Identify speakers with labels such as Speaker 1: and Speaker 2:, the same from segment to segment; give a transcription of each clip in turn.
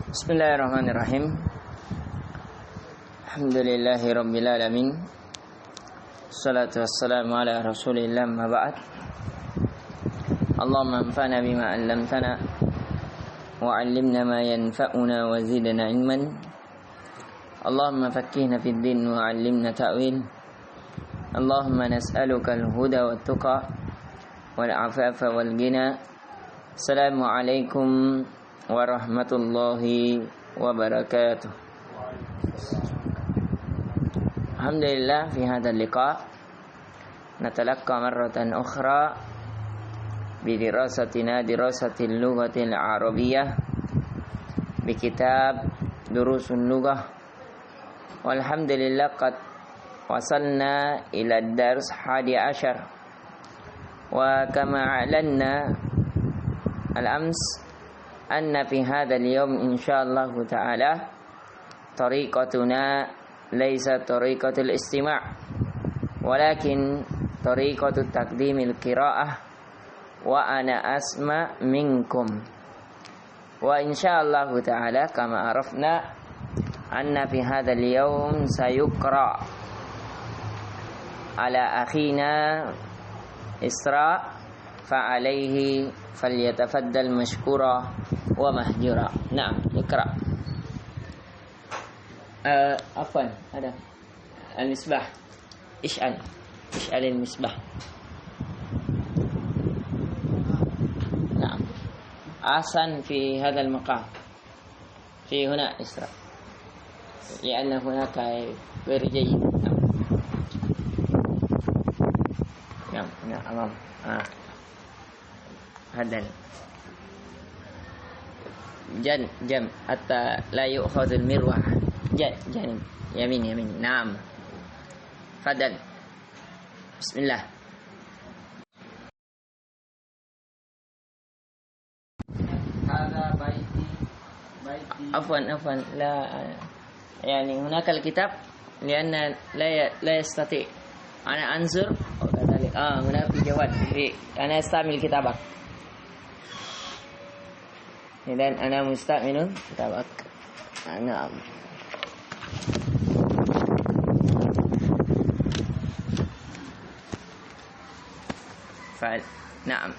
Speaker 1: Bismillahirrahmanirrahim. Alhamdulillahi rabbil alamin. Salatu wassalamu ala Rasulillah ma ba'd. Allahumma anfa'na bima 'allamtana wa 'allimna ma yanfa'una wa zidna ilman. Allahumma faqqihna fid din wa 'allimna ta'wil. Allahumma nas'aluka al-huda wat tuqa wal 'afafa wal ghina. Assalamualaikum warahmatullahi wabarakatuh. Alhamdulillah fi hadzal liqa natalaqqa marratan ukhra bi dirasatina dirasatil lughatil arabiyyah bi kitab durusun lughah. Walhamdulillah qad wasalna ila dars 11 wa kama a'lanna al-ams anna fi hadzal yawm insyaallah ta'ala tariqatuna laysa tariqatul istima' walakin tariqatut taqdimil qiraa'ah wa ana asma minkum wa insyaallah ta'ala kama arafna anna fi hadzal yawm sayuqra ala akhina Isra fa'alaihi falyatafaddal mashkura wa mahjura. Naam, ikra. Afwan, ada al-misbah. Ish'al al-misbah. Naam. Asan fi hadha al-maqam. في هنا إسراء لأن هناك غير جيد. نعم نعم أمام هذا جم حتى لا يؤخذ المروحة جانب يمين نعم فضل بسم الله. هذا بيتي عفوا لا يعني هناك الكتاب لأن لا يستطيع أنا أنظر وكذلك هنا في جوال أنا أستعمل كتابك إذن أنا مستعمل كتابك. نعم فعل نعم.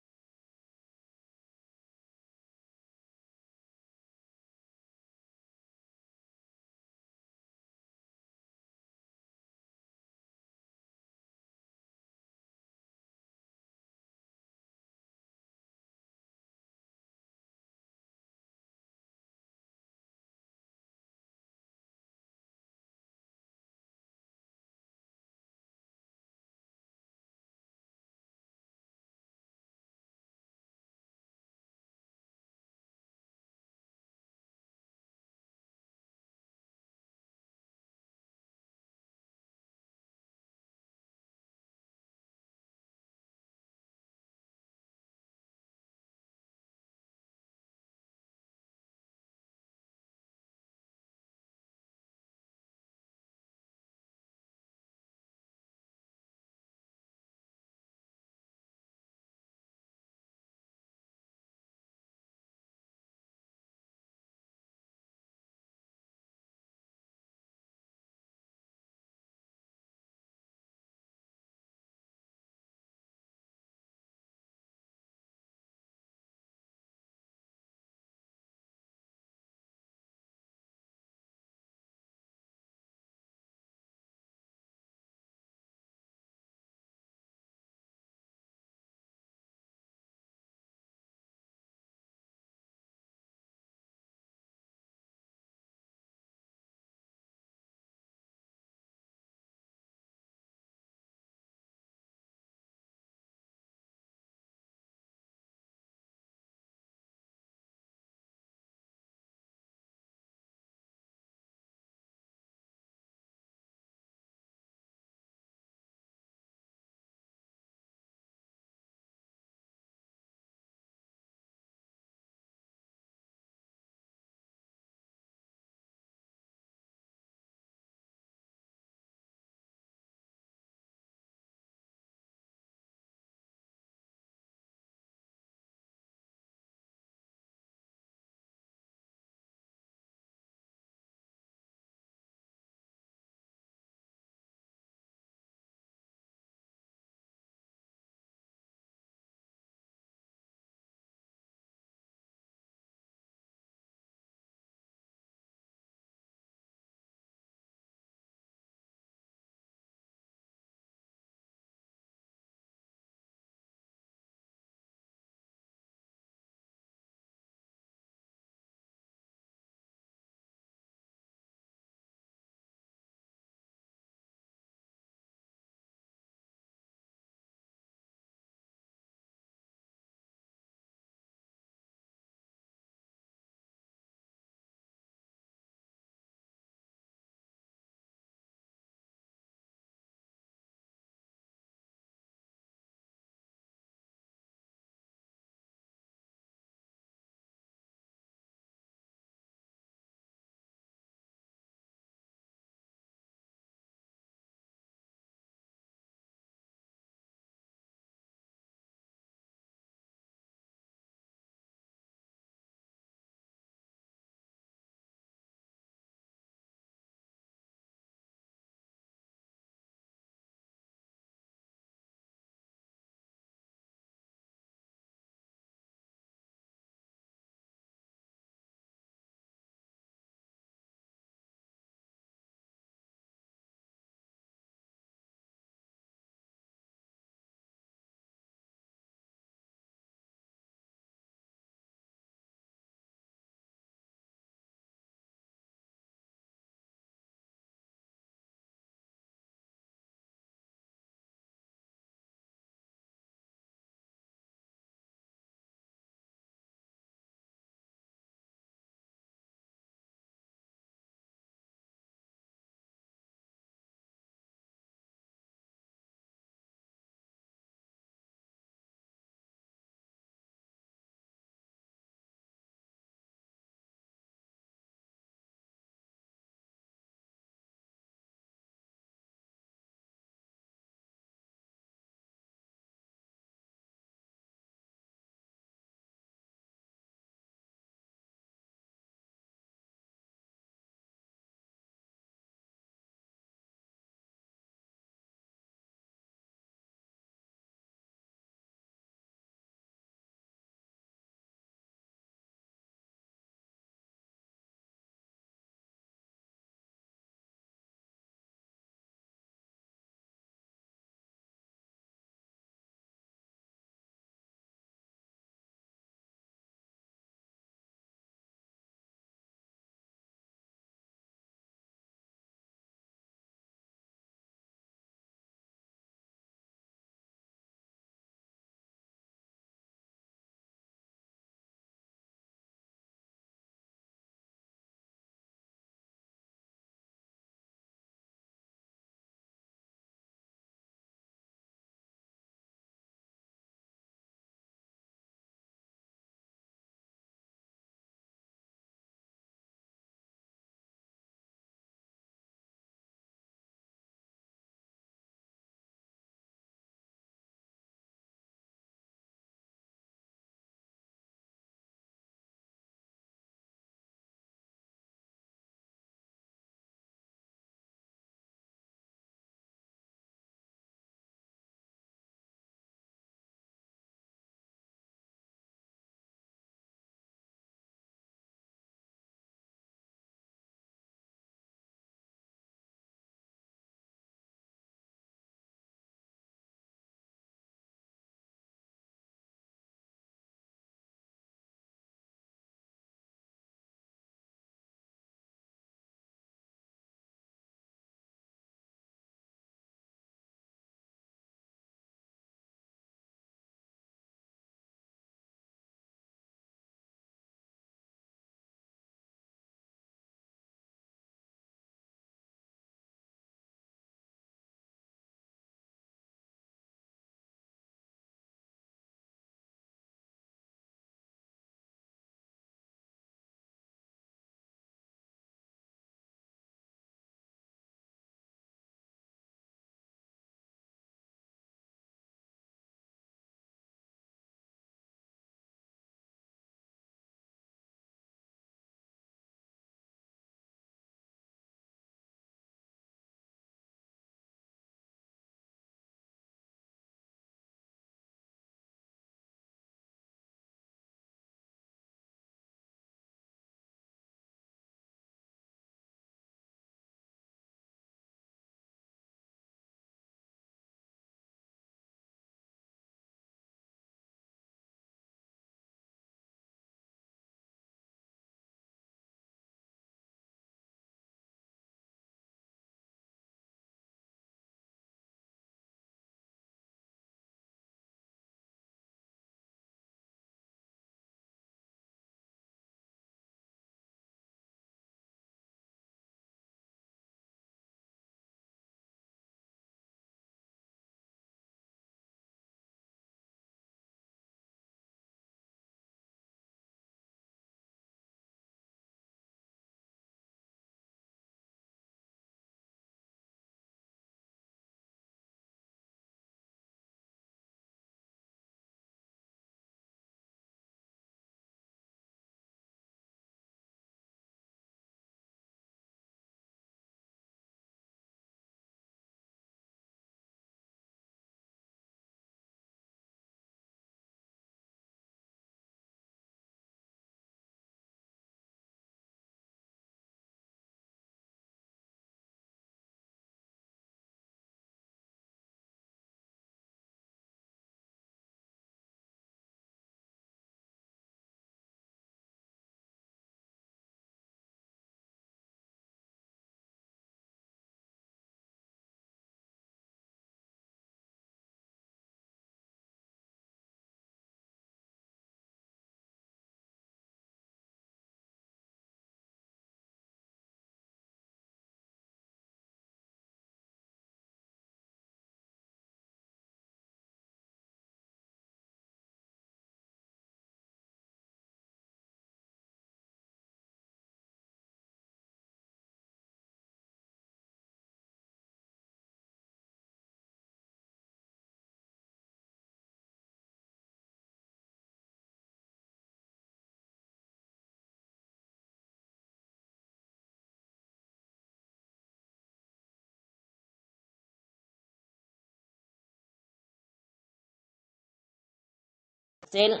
Speaker 1: Sil,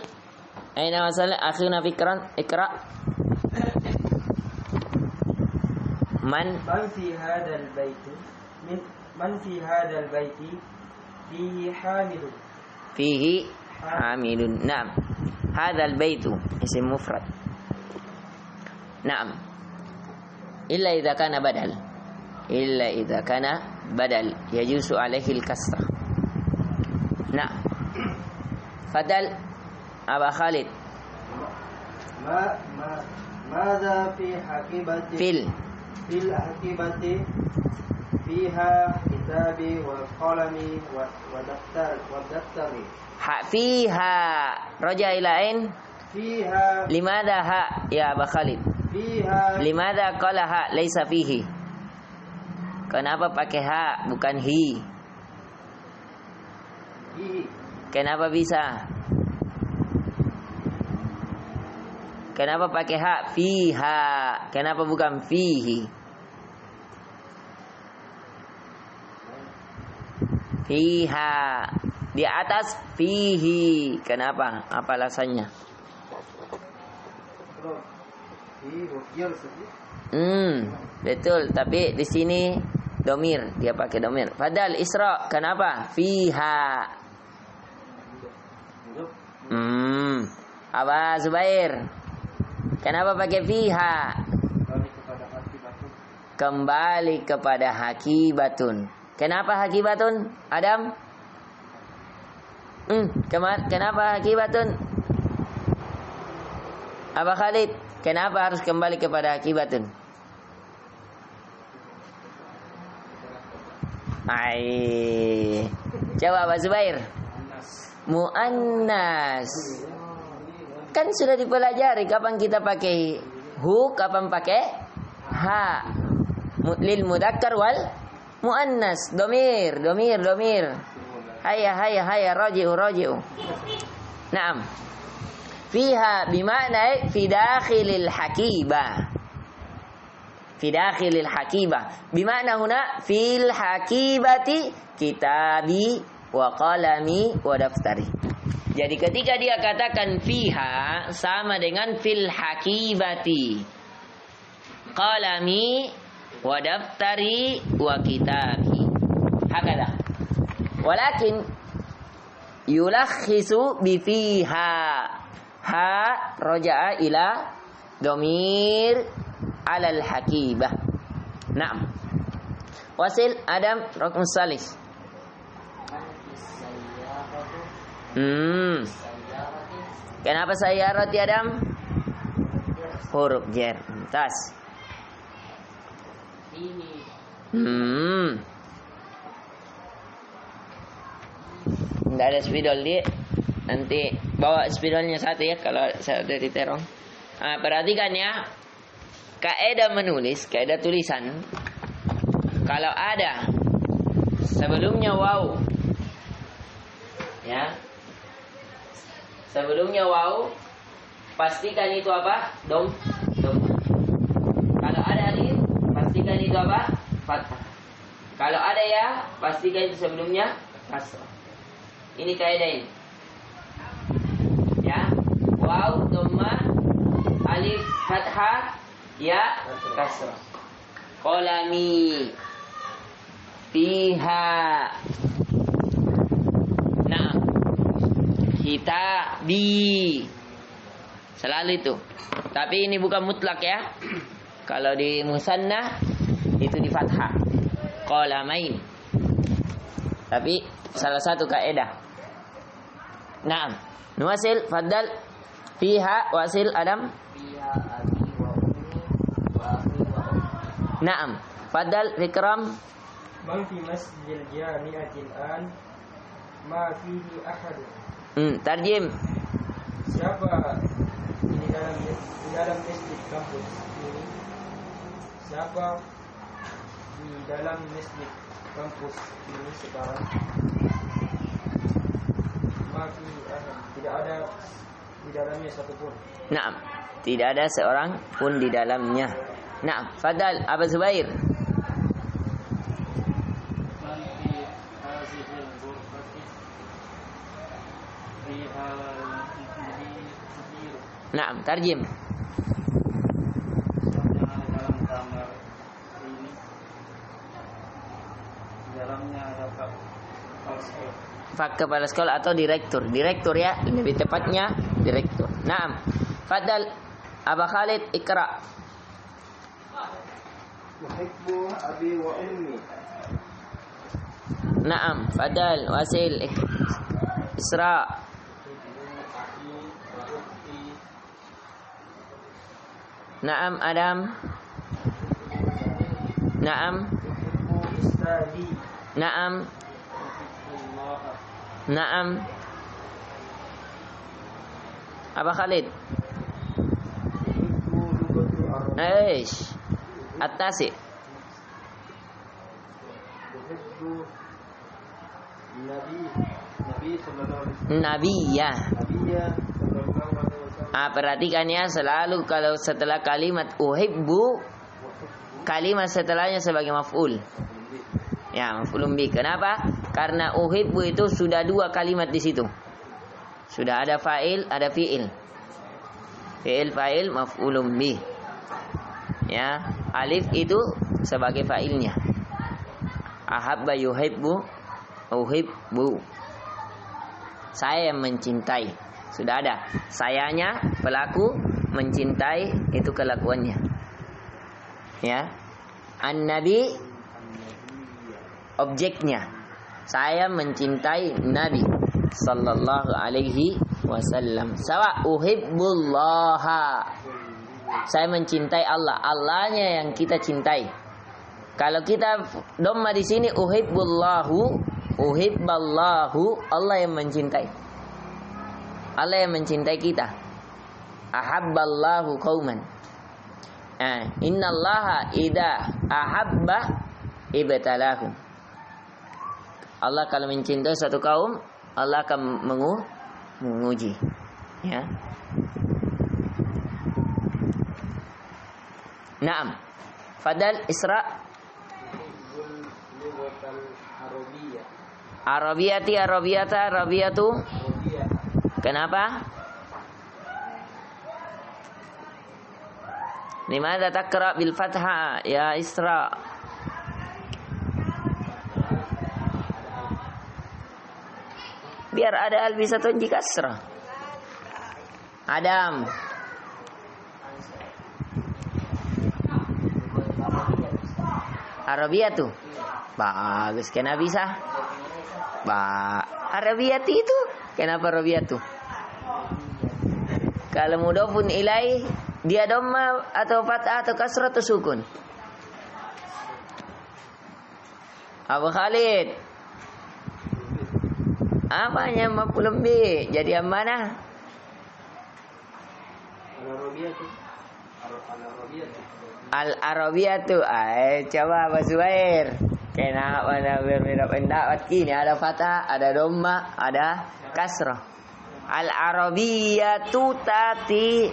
Speaker 1: aina wasal akhirna fikran ikra.
Speaker 2: من في هذا البيت من في هذا البيت فيه حامل
Speaker 1: نعم. هذا البيت اسم مفرد. نعم. إلا إذا كان بدل يجوز عليه الكسرة. نعم. فضل أبا خالد.
Speaker 2: ماذا في حقيبة في الحقيبة فيها كتابي وقلمي ودفتر.
Speaker 1: فيها رجع إلى أين؟
Speaker 2: فيها.
Speaker 1: لماذا ها يا أبا خالد؟
Speaker 2: Fiha.
Speaker 1: Limadha qala ha laisa fihi? Kenapa pakai ha bukan hi? Kenapa bisa? Kenapa pakai ha fiha? Kenapa bukan fihi? Fiha di atas fihi. Kenapa? Apa alasannya? Betul, tapi di sini domir, dia pakai domir. Fadal Isra, kenapa? Fiha. Aba Zubair, kenapa pakai fiha? Kembali kepada hakibatun. Kenapa hakibatun? Adam? Kenapa hakibatun? Aba Khalid, kenapa harus kembali kepada hakibatun? Jawab Aba Zubair. Muannas. Kan sudah dipelajari kapan kita pakai hu, kapan pakai ha. Lil mudzakkar wal muannas. Domir. Hayya raji'u. Naam. Fiha bima'na fi dakhilil hakibah. Fi dakhilil hakibah. Bima'na huna fil hakibati kitabi wa qalami wa daftari. Jadi ketika dia katakan fiha sama dengan fil hakibati. Qalami wa daftari wa kitabi. Hakada. Walakin yulakhisu bi fiha. Ha roja'a ila domir alal hakibah. Naam. Wasil Adam rukun salis. Kenapa sayyarat ya Adam? Huruf jar. Tas. Tidak ada spidol dia. Nanti bawa spidolnya satu ya kalau saya udah diterong. Perhatikan ya. Kaidah menulis, kaidah tulisan. Kalau ada sebelumnya waw. Ya. Sebelumnya waw, pastikan itu apa? Dom. Kalau ada alif, pastikan itu apa? Fathah. Kalau ada ya, pastikan itu sebelumnya kasrah. Ini kaidah ini. Ya, waw, dhamma, alif, fathah, ya, kasrah. Qalami, fiha. Nah, kitabi. Selalu itu. Tapi ini bukan mutlak ya. Kalau di musannah itu di fathah. Qalamain. Tapi salah satu kaidah. Naam. Nuwasil, faddal. Fiha, wasil, Adam.
Speaker 2: Fiha abi wa ummi wa akhi wa ummi.
Speaker 1: Naam. Faddal, Fikram.
Speaker 2: Man fi masjidil jami'atil an ma fihi ahad.
Speaker 1: Tarjim.
Speaker 2: Siapa di dalam masjid kampus ini? Siapa di dalam masjid kampus ini sekarang? Tidak ada di dalamnya satupun.
Speaker 1: Naam, tidak ada seorang pun di dalamnya. Naam, fadal Abu Zubair. Naam, tarjim.
Speaker 2: Dalam kamar ini, dalamnya ada kepala sekolah.
Speaker 1: Pak kepala sekolah atau direktur. Direktur ya, lebih tepatnya direktur. Naam. Fadal Aba Khalid ikra.
Speaker 2: Uhibbu abi wa ummi.
Speaker 1: Naam, Fadal Wasil Isra. Naam Adam. Naam.
Speaker 2: Uhibbu istadi.
Speaker 1: Naam. Naam. Aba Khalid.
Speaker 2: Uhibbu lugatu Arab.
Speaker 1: Aish. At-tasi.
Speaker 2: Uhibbu Nabi sallallahu alaihi wasallam.
Speaker 1: Nabiyya.
Speaker 2: Nabiyya sallallahu alaihi wasallam.
Speaker 1: Perhatikan ya, selalu kalau setelah kalimat uhibbu, kalimat setelahnya sebagai maf'ul. Ya, maf'ulun bi. Kenapa? Karena uhibbu itu sudah dua kalimat di situ. Sudah ada fa'il, ada fi'il. Fi'il, fa'il, maf'ulun bi. Ya, alif itu sebagai fa'ilnya. Ahabba yuhibbu, uhibbu. Saya yang mencintai. Sudah ada. Sayanya, pelaku, mencintai, itu kelakuannya. Ya. An-Nabi, objeknya. Saya mencintai Nabi sallallahu alaihi wasallam. Sawa uhibbullaha. Saya mencintai Allah. Allahnya yang kita cintai. Kalau kita dhamma di sini uhibbullahu, uhibballahu, Allah yang mencintai. Allah yang mencintai kita. Ahabballahu qauman. Innallaha idza ahabba ibtalahum. Allah kalau mencintai satu kaum, Allah akan menguji. Ya. Naam. Fadal Isra. Arabiyatu. Kenapa? Limadha taqra bil fathah ya Isra? Biar ada al bisa tunjuk kasrah. Adam. Arabiyatu. Bagus, kenapa bisa? Arabiyati itu. Kenapa Arabiyatu? Kalau mudhofun ilaih, dia dhamma atau fathah atau kasrah atau sukun? Abu Khalid. Apanya maf'ul bi? Jadi yang mana? Al-Arabiyatu. Coba Pak Zubair. Kenapa anda berbeda pendapat gini? Ada fathah, ada dhamma, ada kasrah. Al-Arabiyatu tati.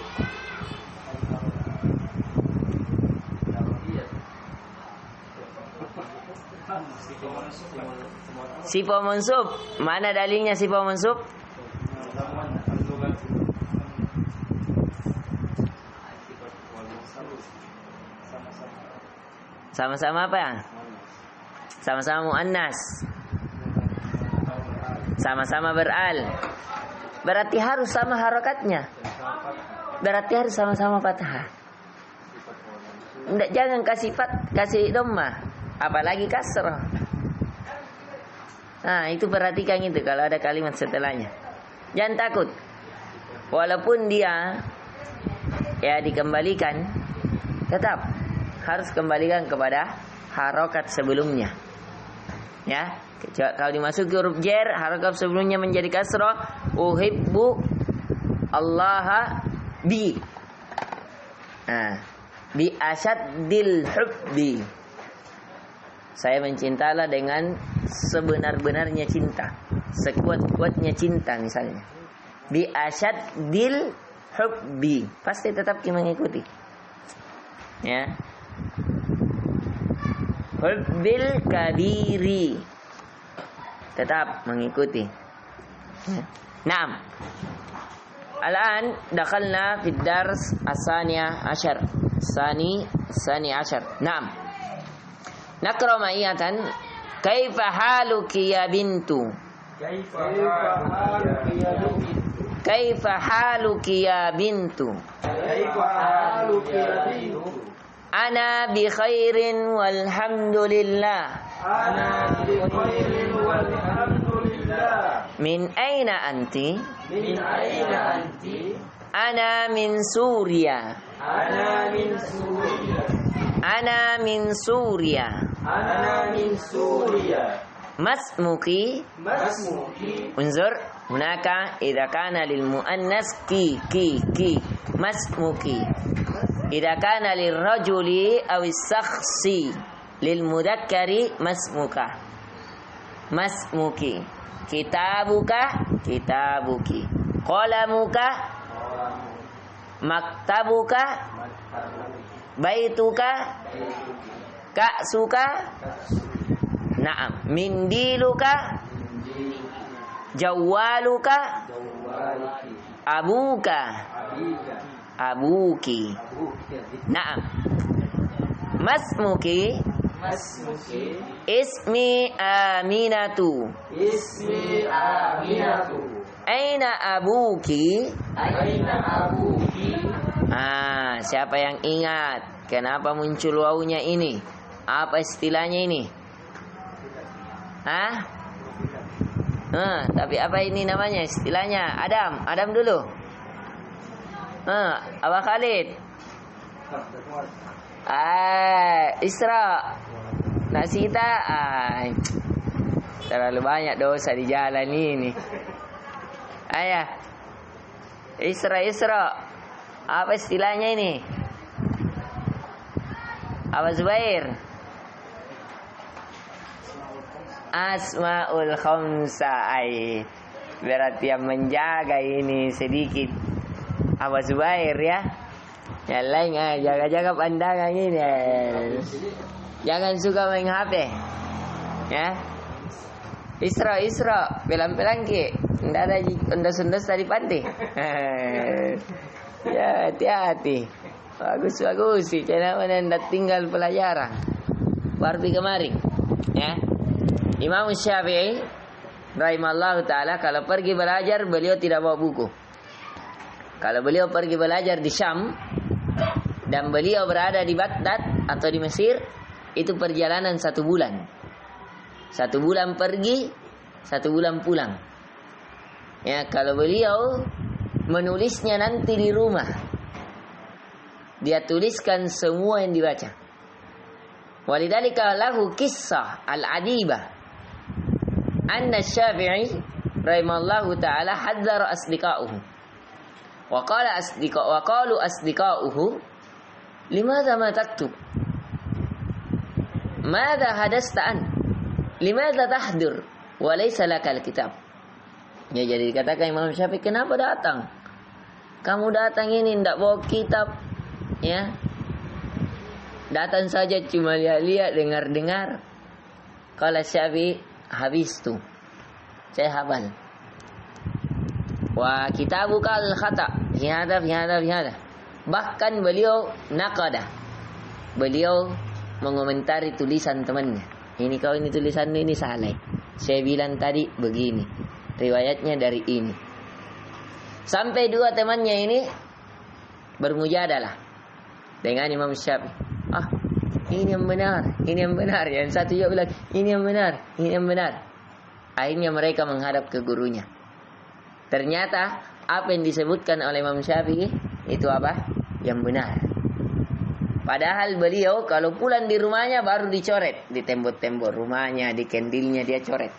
Speaker 1: Sifat mansub. Mana dalilnya sifat mansub? Sama-sama apa ya? Sama-sama muannas. Sama-sama beral. Berarti harus sama harokatnya. Berarti harus sama-sama fathah. Jangan kasih dhamma, apalagi kasrah. Nah, itu perhatikan itu kalau ada kalimat setelahnya. Jangan takut. Walaupun dia ya dikembalikan, tetap harus kembalikan kepada harokat sebelumnya. Ya, kalau dimasuki huruf jar, harokat sebelumnya menjadi kasrah. Uhibbu Allah bi. Nah, bi asyaddil hubbi. Saya mencintailah dengan sebenar-benarnya cinta, sekuat-kuatnya cinta misalnya. Bi asyaddil hubbi, pasti tetap mengikuti. Ya. Hubbil kabiri, tetap mengikuti. Ya. Naam. الآن دخلنا في الدرس الثاني عشر. نعم. نقرأ معية. كيف حالك يا بنت؟ كيف حالك يا بنت؟ أنا بخير والحمد لله. من أين أنت؟ أنا من سوريا. أنا من سوريا. ما اسمك؟ انظر هناك إذا كان للمؤنث كي ما اسمك. إذا كان للرجل أو الشخص للمذكر ما اسمك. ما اسمك. كتابك قلمك مكتبك بيتك كأسك. نعم. منديلك جوالك أبوك نعم. ما اسمك؟ اسمي آمنة. أين أبوك؟ Siapa yang ingat kenapa muncul wawunya ini? Apa istilahnya ini? Tapi apa ini namanya istilahnya? Adam dulu. Abah Khalid. Isra. Nasita. Terlalu banyak dosa di jalan ini. Ayah. Isra. Apa istilahnya ini? Abah Zubair. Asmaul Khamsa. Berarti yang menjaga ini sedikit Abah Zubair ya. Yang lain jaga-jaga pandangan ini. Jangan suka main HP. Ya. Isra. Pelan-pelan ke. Tidak ada undas-undas dari pantai. Ya, hati-hati. Bagus sih. Kenapa anda tinggal pelajaran? Barbi kemari. Ya. Imam Syafi'i rahimallahu ta'ala kalau pergi belajar beliau tidak bawa buku. Kalau beliau pergi belajar di Syam dan beliau berada di Baghdad atau di Mesir, itu perjalanan 1 bulan. 1 bulan pergi, 1 bulan pulang. Ya, kalau beliau menulisnya nanti di rumah, dia tuliskan semua yang dibaca. Walidzalika lahu kisah al-adibah anna Syafi'i rahimallahu ta'ala hadzara asdiqa'uhu wa qalu asdiqa'uhu limadha ma taktub madha hadasta an limadha tahdur wa laysa lakal kitab. Ya, jadi dikatakan Imam Syafi'i, kenapa datang? Kamu datang ini tidak bawa kitab, ya? Datang saja cuma lihat-lihat, dengar-dengar. Kalau Syafi'i, habis tu, saya hafal. Wa kitabuka al-khata fi hadha. Bahkan beliau naqada. Beliau mengomentari tulisan temannya. Ini kau ini tulisanmu ini salah. Saya bilang tadi begini. Riwayatnya dari ini. Sampai 2 temannya ini bermujadalah dengan Imam Syafi'i. Ini yang benar. Yang satu juga bilang ini yang benar. Akhirnya mereka menghadap ke gurunya. Ternyata apa yang disebutkan oleh Imam Syafi'i itu apa? Yang benar. Padahal beliau kalau pulang di rumahnya baru dicoret di tembok-tembok rumahnya, di kendilnya dia coret.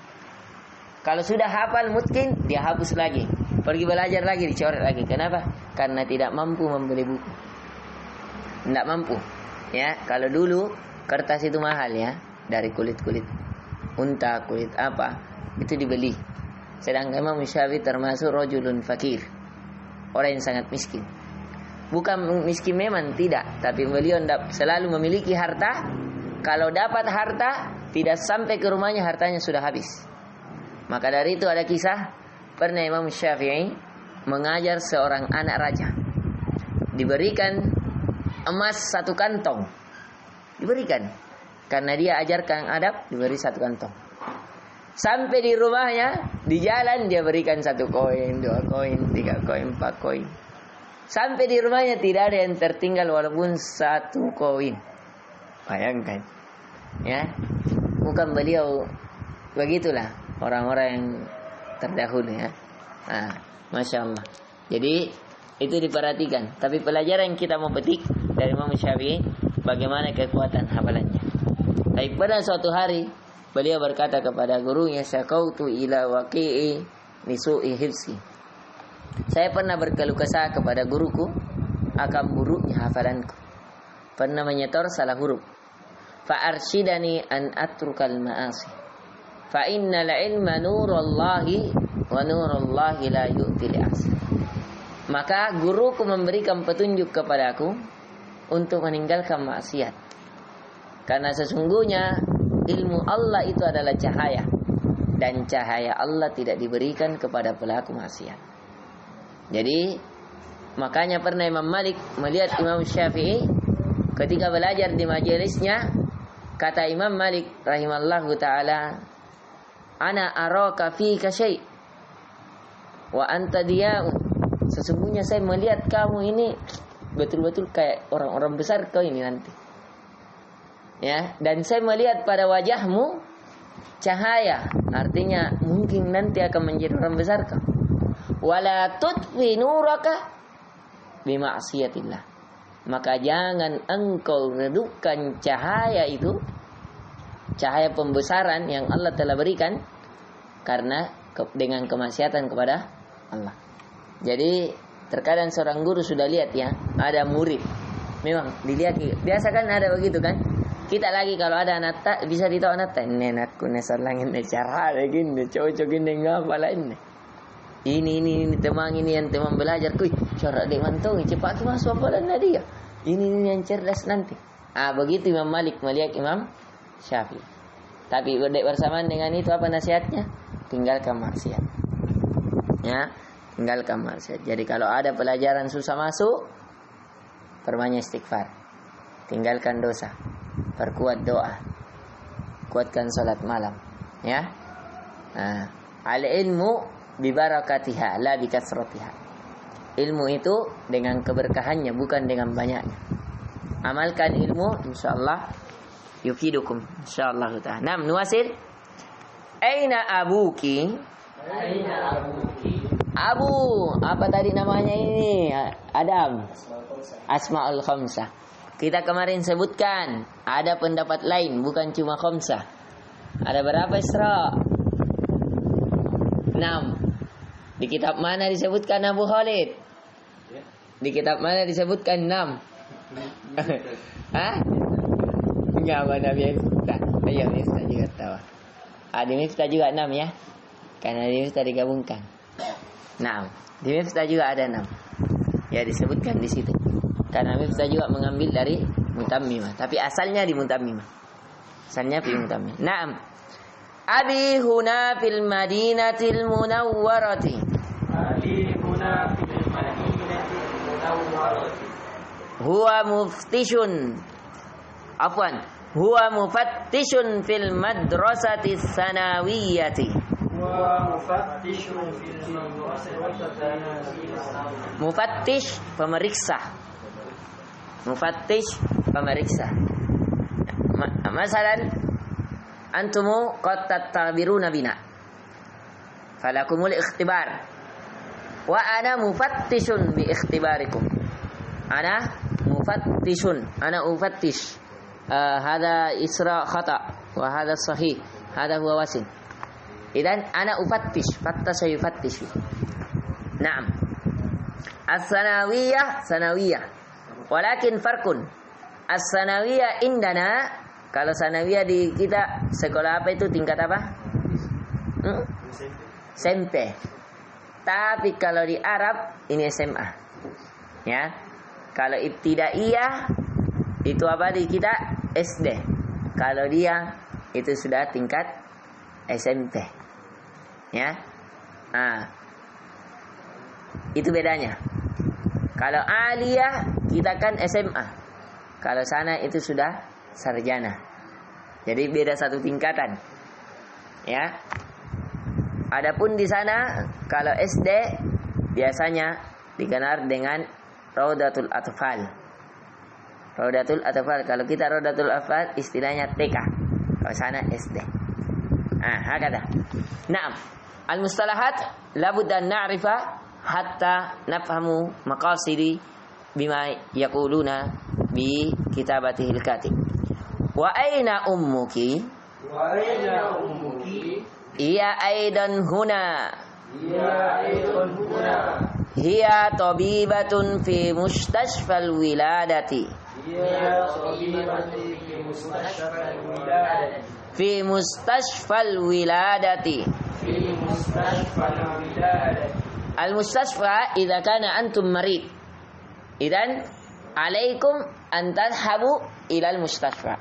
Speaker 1: Kalau sudah hafal mungkin dia hapus lagi. Pergi belajar lagi dicoret lagi. Kenapa? Karena tidak mampu membeli buku. Tidak mampu. Ya, kalau dulu kertas itu mahal ya, dari kulit-kulit unta, kulit apa, itu dibeli. Sedangkan Imam Syafi'i termasuk rajulun fakir. Orang yang sangat miskin. Bukan miskin memang tidak, tapi beliau selalu memiliki harta. Kalau dapat harta, tidak sampai ke rumahnya hartanya sudah habis. Maka dari itu ada kisah pernah Imam Syafi'i mengajar seorang anak raja. Diberikan emas 1 kantong. Diberikan. Karena dia ajarkan adab, diberi 1 kantong. Sampai di rumahnya, di jalan dia berikan 1 koin, 2 koin, 3 koin, 4 koin. Sampai di rumahnya tidak ada yang tertinggal walaupun 1 koin. Bayangkan. Ya. Bukan beliau begitulah orang-orang yang terdahulu ya. Masya Allah. Jadi itu diperhatikan. Tapi pelajaran yang kita mau petik dari Imam Syafi'i, bagaimana kekuatan hafalannya. Baik, pada suatu hari beliau berkata kepada gurunya, syakautu ila waqi'i nisu'i hifsi. Saya pernah berkeluh kesah kepada guruku akan buruknya hafalanku. Pernah menyetor salah huruf. Fa arsyidani an atrukal ma'asi. Fa innal ilma nurullahi wa nurullahi la yu'til asli. Maka guruku memberikan petunjuk kepadaku untuk meninggalkan maksiat. Karena sesungguhnya ilmu Allah itu adalah cahaya, dan cahaya Allah tidak diberikan kepada pelaku maksiat. Jadi makanya pernah Imam Malik melihat Imam Syafi'i ketika belajar di majelisnya, kata Imam Malik rahimallahu taala, ana araka fika syai' wa anta diya'un. Sesungguhnya saya melihat kamu ini betul-betul kayak orang-orang besar kau ini nanti. Ya, dan saya melihat pada wajahmu cahaya, artinya mungkin nanti akan menjadi orang besar kau. Wala tutfi nuraka bima'siyatillah. Maka jangan engkau redupkan cahaya itu, cahaya pembesaran yang Allah telah berikan, karena dengan kemaksiatan kepada Allah. Jadi terkadang seorang guru sudah lihat ya, ada murid, memang dilihat, biasa kan ada begitu kan. Kita lagi kalau ada anak tak bisa ditahu anak tak, nenakku nesalangin cara begini, cocok ini ngapa lain. Ini teman ini yang teman belajar, kuy cara dek mantau cepat masuk apa dan dia. Ini yang cerdas nanti. Begitu Imam Malik melihat Imam Syafi'i. Tapi bersamaan dengan itu apa nasihatnya? Tinggalkan maksiat. Ya, tinggalkan maksiat. Jadi kalau ada pelajaran susah masuk, perbanyak istighfar. Tinggalkan dosa. Perkuat doa, kuatkan salat malam, ya. Al ilmu bi barakatiha la bi kasratiha. Ilmu itu dengan keberkahannya, bukan dengan banyaknya. Amalkan ilmu, insyaallah yufidukum insyaallah ta'ala. Nam nuwasil. Aina abuki? Aina abuki? Abu, apa tadi namanya ini? Adam. Asmaul khamsah. Kita kemarin sebutkan ada pendapat lain, bukan cuma khamsah. Ada berapa Isra? 6. Di kitab mana disebutkan Abu Khalid? Di kitab mana disebutkan 6? Hah? Enggak, mana Miftah. Ayo Miftah juga tahu. Di Miftah juga 6 ya. Karena di Miftah digabungkan. 6. Di Miftah juga ada 6. Ya disebutkan di situ. Karena Miftah juga mengambil dari Mutammimah, tapi asalnya di Mutammimah. Asalnya di Mutammimah. Naam. Abi huna fil Madinatil Munawwarati. Abi huna fil Madinatil Munawwarati. Huwa muftishun. Afwan. Huwa mufattishun fil madrasati tsanawiyati. Huwa mufattishun fil madrasati tsanawiyati. Mufattish pemeriksa. Mufattish pemeriksa. Masalan antumu qad tattabiruna bina falakumul ikhtibar wa ana mufattishun bi ikhtibarikum. Ana mufattishun, ana ufattish. Hada isra khata wa hada sahih, hada huwa wasin. Idan ana ufattish, fattasha yufattishu. Naam. As-sanawiyah sanawiyah. Walakin farkun. As-sanawiyah indana, kalau sanawiyah di kita sekolah apa itu tingkat apa? SMP. Tapi kalau di Arab ini SMA. Ya. Kalau ibtidaiyah itu apa di kita? SD. Kalau dia itu sudah tingkat SMP. Ya. Itu bedanya. Kalau aliyah kita kan SMA. Kalau sana itu sudah sarjana. Jadi beda satu tingkatan. Ya. Adapun di sana kalau SD biasanya dikenal dengan Raudatul Atfal. Raudatul Atfal. Kalau kita Raudatul Atfal istilahnya TK. Kalau sana SD. Hakada. Naam. Al-mustalahat labudda na'rifa hatta nafhamu maqasidi bima yaquluna bi kitabatihil katib. Wa aina ummuki?
Speaker 2: Wa aina ummuki?
Speaker 1: Iya aidan huna.
Speaker 2: Iya aidan huna.
Speaker 1: Hiya tabibatun fi mustashfal wiladati.
Speaker 2: Hiya tabibatun fi mustashfal wiladati.
Speaker 1: Fi mustashfal wiladati.
Speaker 2: Fi mustashfal wiladati.
Speaker 1: Al-mustashfa idza kana antum marid. Idan alaikum an tadhhabu ila al-mustashfa.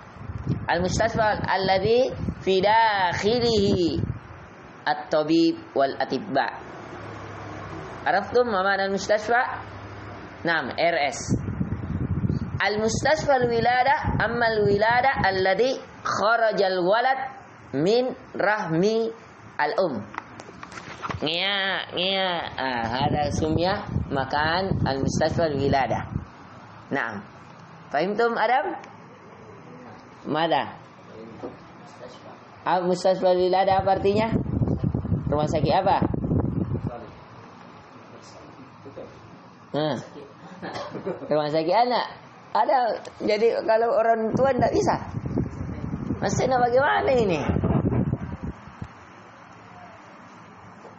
Speaker 1: Al-mustashfa alladhi fi dakhilihi at-tabib wal atibba. Araftum ma ma'na al-mustashfa? Naam, RS. Al-mustashfa al-wilada amma al-wilada alladhi kharaja al-walad min rahmi al-um. Hada sumya makan al-mustashfa al-wilada. Naam. Fahimtum Adam? Mada? Al-mustashfa al-wilada apa artinya? Rumah sakit apa? Rumah sakit anak. Ada. Jadi kalau orang tua tidak bisa. Maksudnya bagaimana ini?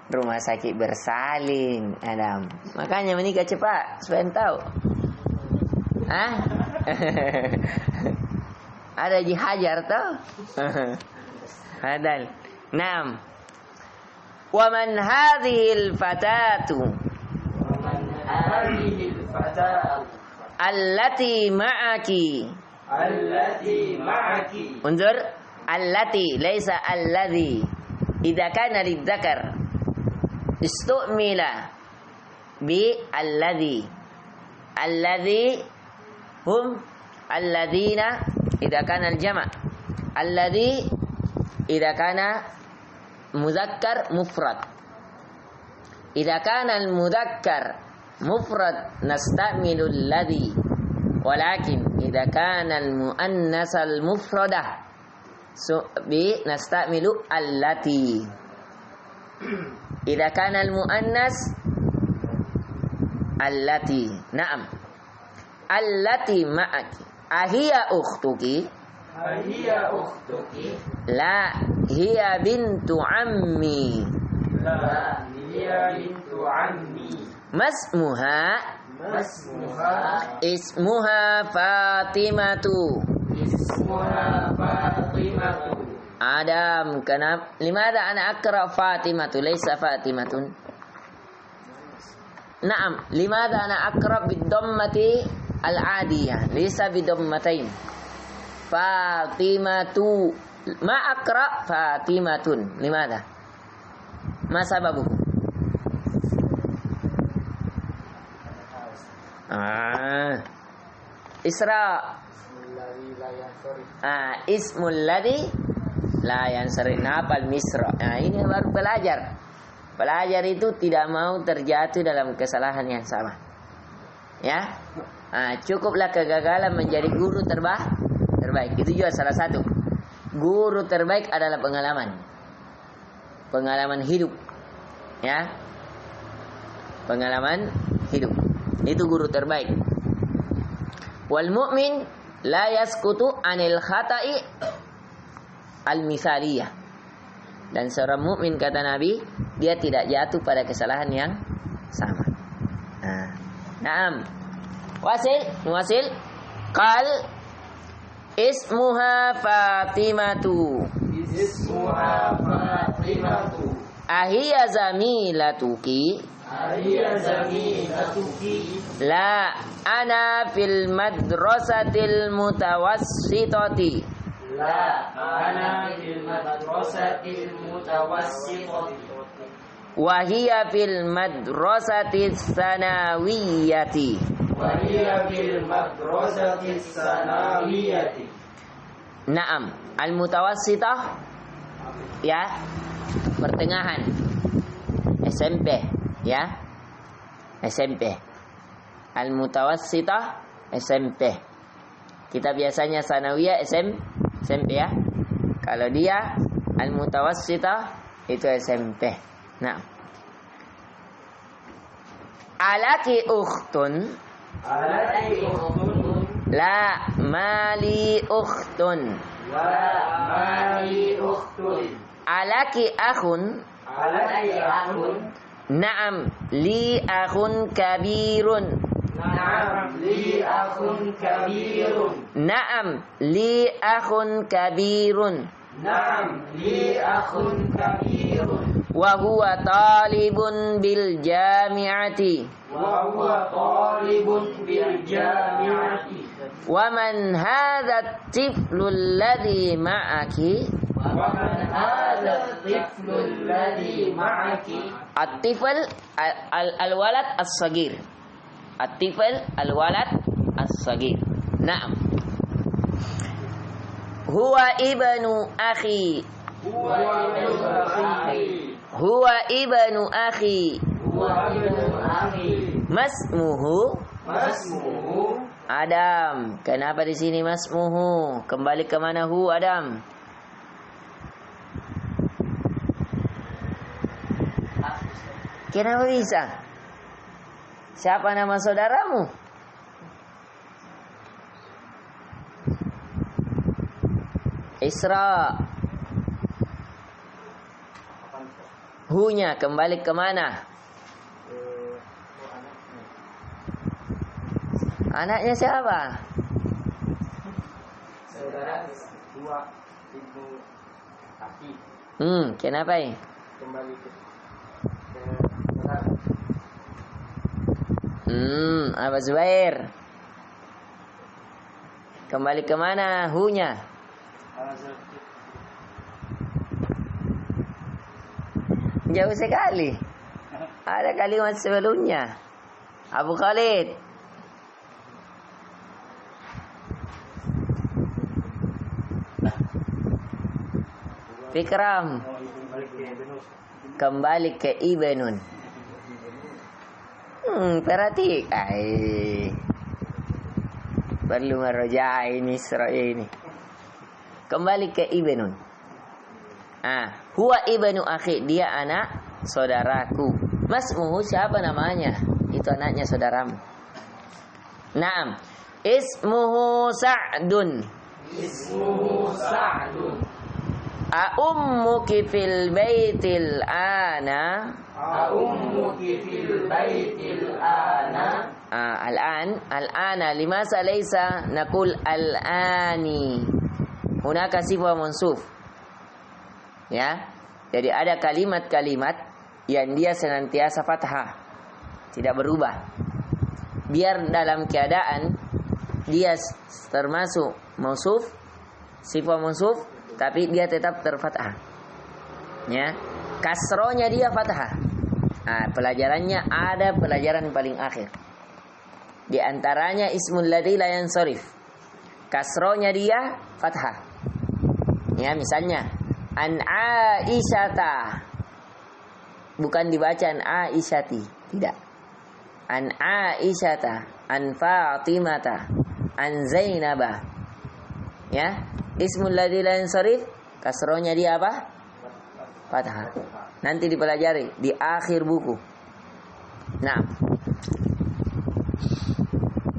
Speaker 1: Rumah sakit bersalin, Adam. Makanya menikah cepat supaya tahu. Ada jihajar tau? Hadal. Naam. Wa man hadhil fatatu?
Speaker 2: Wa man hadhil fatatu?
Speaker 1: Allati ma'aki.
Speaker 2: Allati ma'aki.
Speaker 1: Unzur, allati laysa alladhi. Idza kana lidzakar istu'mila bi alladhi. Alladhi hum alladhina idza kana al-jama'. Alladhi idza kana muzakkar mufrad. Idza kana al-mudzakkar mufrad nasta'milu alladhi. Walakin idza kana al-muannas al-mufradah bi nasta'milu allati. Idza kana al-muannas allati. Naam. Allati ma'aki. Ahiya ukhtuki?
Speaker 2: Ahiya ukhtuki?
Speaker 1: La, hiya bintu ammi.
Speaker 2: La, hiya bintu ammi.
Speaker 1: Masmuha?
Speaker 2: Masmuha?
Speaker 1: Ismuha Fatimatu.
Speaker 2: Ismuha Fatimatu.
Speaker 1: Adam, kenapa? Limada ana akra Fatimatu laysa Fatimatun? Naam, limada ana akra bid-dhammati al-'adiyah laysa bid-dhammatain. Fatimatu. Ma akra Fatimatun. Limada? Ma sababu? Isra. Ismul ladhi la yansarif. Nafal misra. Ini baru pelajar. Pelajar itu tidak mau terjatuh dalam kesalahan yang sama. Ya. Cukuplah kegagalan menjadi guru terbaik. Itu juga salah satu. Guru terbaik adalah pengalaman. Pengalaman hidup. Ya. Pengalaman hidup. Itu guru terbaik. Wal mu'min la yaskutu anil khata'i al-misaliyah. Dan seorang mukmin kata Nabi, dia tidak jatuh pada kesalahan yang sama. Naam. Wasil. Qal ismuha Fatimatu.
Speaker 2: Ismuha Fatimatu.
Speaker 1: Ahiya zamilatuki?
Speaker 2: Ahiya zamilatuki?
Speaker 1: La, ana fil madrasatil mutawassitati.
Speaker 2: La, ana fil madrasatil mutawassitati.
Speaker 1: Wahia fil madrasati sanawiyati.
Speaker 2: Wahia fil madrasati sanawiyati.
Speaker 1: Naam, al-mutawassithah ya, pertengahan. SMP ya. SMP. Al-mutawassithah SMP. Kita biasanya sanawiyah SMP ya. Kalau dia al-mutawassithah itu SMP. Nah. Alaki ukhtun.
Speaker 2: Alaki ukhtun.
Speaker 1: La mali ukhtun.
Speaker 2: La mali ukhtun.
Speaker 1: Alaki akhun.
Speaker 2: Alaki akhun.
Speaker 1: Naam, li akhun kabirun.
Speaker 2: Naam, li akhun kabirun.
Speaker 1: Naam, li akhun kabirun.
Speaker 2: Naam, li akhun kabirun.
Speaker 1: Wa huwa talibun bil jami'ati.
Speaker 2: Wa huwa talibun bil jami'ati.
Speaker 1: Wa man hadha at-tiflu alladhi ma'aki?
Speaker 2: Wa man hadha at-tiflu alladhi ma'aki?
Speaker 1: At-tifl al-walad as-saghir. At-tifl al-walad as-saghir. Naam. Huwa ibnu akhi.
Speaker 2: Huwa ibnu akhi.
Speaker 1: Huwa ibnu akhi.
Speaker 2: Huwa ibnu akhi.
Speaker 1: Masmuhu
Speaker 2: Masmuhu
Speaker 1: Adam. Kenapa di sini masmuhu? Kembali ke mana hu Adam? Kenapa bisa? Siapa nama saudaramu? Isra. Hu-nya kembali ke mana? Anaknya siapa?
Speaker 2: saudara dua ibnu akhi.
Speaker 1: Kenapa ya?
Speaker 2: Kembali ke saudara.
Speaker 1: Apa Zubair? Kembali ke mana hu-nya? Jauh sekali. Ada kalimat sebelumnya. Abu Khalid. Fikram. Kembali ke ibnun. Perhatikan. Perlu meroja ini ini. Kembali ke ibnun. Huwa ibnu akhi, dia anak saudaraku. Masmuhu, siapa namanya? Itu anaknya saudaramu. Naam. Ismuhu Sa'dun.
Speaker 2: Ismuhu Sa'dun.
Speaker 1: Ummuki fil baitil ana.
Speaker 2: Ummuki fil baitil ana.
Speaker 1: Al-ana limasa laysa naqul al-ani. Hunaka sifah mansuf. Ya. Jadi ada kalimat-kalimat yang dia senantiasa fathah, tidak berubah. Biar dalam keadaan dia termasuk mansuf, sifah mansuf, tapi dia tetap terfathah. Ya. Kasronya dia fathah. Pelajarannya ada pelajaran paling akhir. Di antaranya ismul ladzi la yansarif. Kasronya dia fathah. Ya, misalnya an Aisyata. Bukan dibaca an Aisyati, tidak. An Aisyata, an Fatimata, an Zainabah. Ya, ismul ladzi la yansarif, kasronya dia apa? Fathah. Nanti dipelajari di akhir buku. Nah.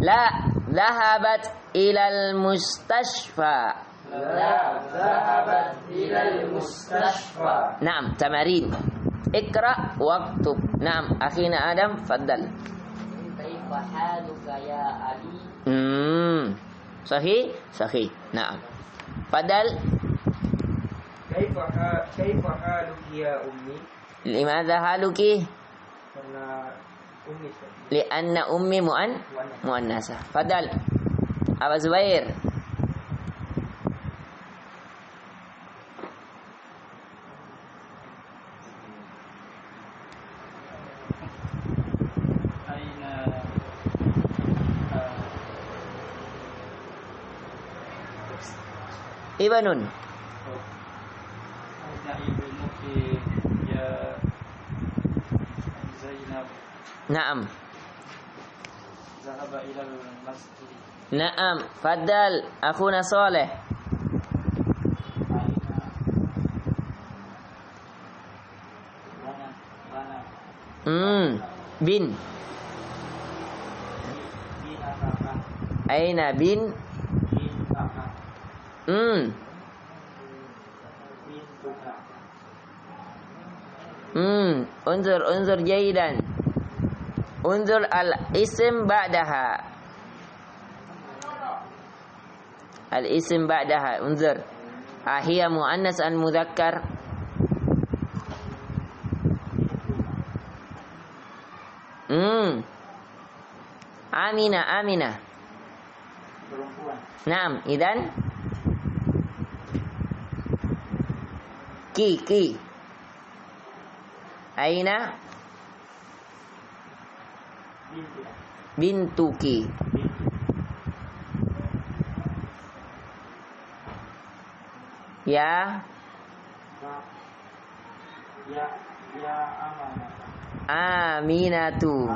Speaker 1: La dhahabat ilal mustashfa.
Speaker 2: La dhahabat ilal mustashfa.
Speaker 1: Naam, tamarin. Iqra waktub. Naam, akhina Adam, faddal.
Speaker 2: Kaifa haluka ya Ali?
Speaker 1: Sahih? Sahih. Naam. Faddal.
Speaker 2: Kaifa haluki ya ummi?
Speaker 1: Limadha haluki?
Speaker 2: Karena ummi.
Speaker 1: Lianna ummi muannasah. Faddal. Aba Zubair. Ibnun.
Speaker 2: Aina ibnuki ya Zainab.
Speaker 1: Naam.
Speaker 2: Zahaba ilal masjid.
Speaker 1: Naam. Faddal akhuna Saleh. Bin. Aina bin. Unzur jaydan. Unzur al-ism ba'daha. Al-ism ba'daha. Unzur. Hiya muannas an mudzakkar. Amina.
Speaker 2: Perempuan.
Speaker 1: Naam, idan ki. Aina bintuki. Ya Aminatu.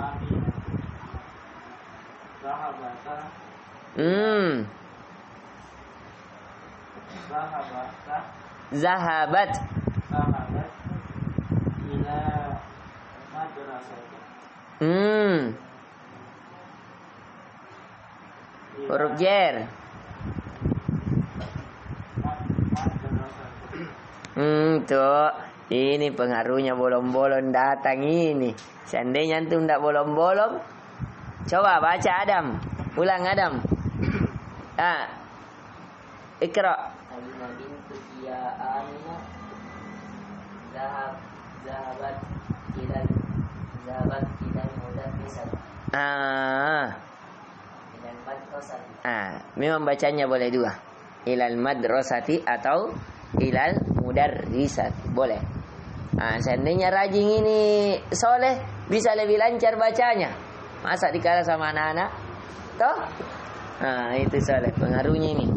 Speaker 1: Zahabat
Speaker 2: ila madrasah.
Speaker 1: Huruf jer. Tuh. Ini pengaruhnya bolong-bolong datang ini. Seandainya antum tidak bolong-bolong, coba baca Adam. Ulang Adam. Iqra.
Speaker 3: Aina bintu ya Aminah. Zahabat ilal mudarrisat. Ilal madrasati.
Speaker 1: Memang bacanya boleh dua. Ilal madrasati atau ilal mudarrisat. Boleh. Seandainya rajin ini soleh, bisa lebih lancar bacanya. Masa dikalah sama anak-anak? Toh? Itu soleh. Pengaruhnya ini.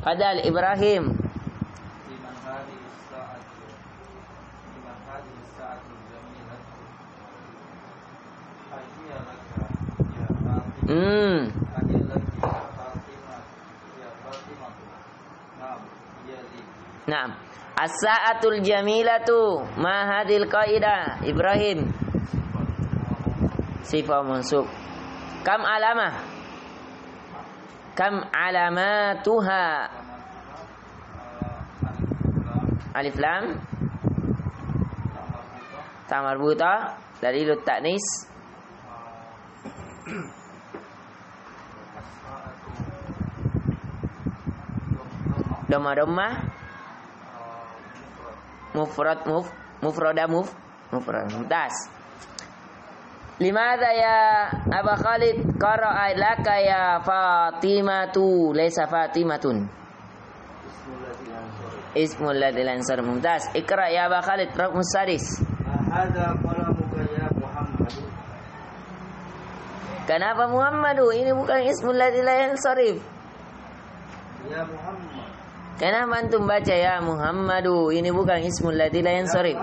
Speaker 1: Padahal Ibrahim.
Speaker 2: Liman hadhihi sa'atu jamilah. Ahiya laka ya Fatimah. Ahiya laki ya Fatimah. Ya Fatimah. Naam, ya li.
Speaker 1: Naam. As-sa'atul jamilatu ma hadhil qaidah Ibrahim. Sifat mansub. Kam alamatuha. Alif lam ta marbuta dalil ta'nis. Dhamma mufrad mumtaz. Limadha ya Aba Khalid qara'a laka ya Fatimatu laysa Fatimatun. Ismul ladzi ansar mumtaz. Iqra ya Aba Khalid raqmus sadis.
Speaker 2: Hadza qalamuka ya Muhammad.
Speaker 1: Kenapa Muhammadu? Ini bukan ismul ladzi ansarif.
Speaker 2: Ya Muhammad.
Speaker 1: Kenapa antum baca ya Muhammadu? Ini bukan ismul ladzi ansarif.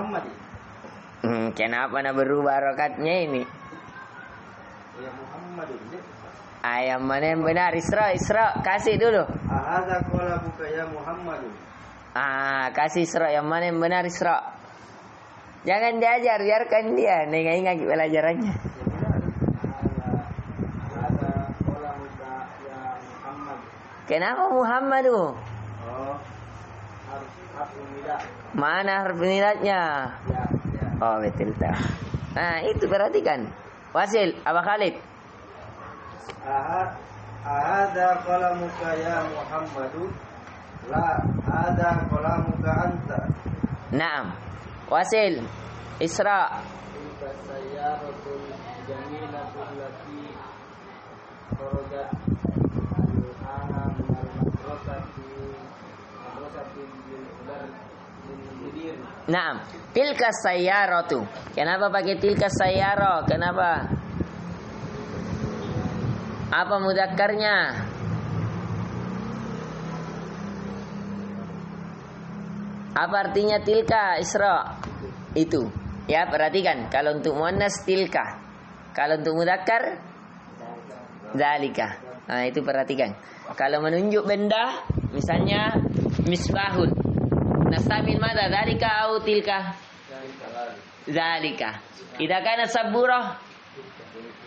Speaker 1: Kenapa nak berubah harokatnya ini?
Speaker 2: Ya Muhammad.
Speaker 1: Ayam mana yang benar? Isra, kasih dulu.
Speaker 2: Hadza qalamuka ya Muhammad.
Speaker 1: Kasih Isra. Yang mana yang benar Isra? Jangan diajar, biarkan dia ingat pelajarannya.
Speaker 2: Hadza qalamuka ya Muhammad.
Speaker 1: Kenapa Muhammadu?
Speaker 2: Harf nida.
Speaker 1: Mana harf nidanya?
Speaker 2: Ya.
Speaker 1: Oh, betul tak. Itu perhatikan. Wasil, Aba Khalid.
Speaker 2: Hadza qalamuka ya Muhammadu. La, hadza qalamuka anta.
Speaker 1: Naam. Wasil, Isra.
Speaker 3: Tilka sayyaratul jamilatul lati kharajat al-ana minal madrasati bil
Speaker 1: Naam. Tilka sayyaratu. Kenapa pakai tilka sayyara? Kenapa? Apa mudzakarnya? Apa artinya tilka Isra? Itu. Ya, perhatikan. Kalau untuk muannas tilka. Kalau untuk mudzakkar zalika. Nah, itu perhatikan. Kalau menunjuk benda, misalnya misbahun. Nastamil madza zalika au tilka? Zalika. Idza kana saburah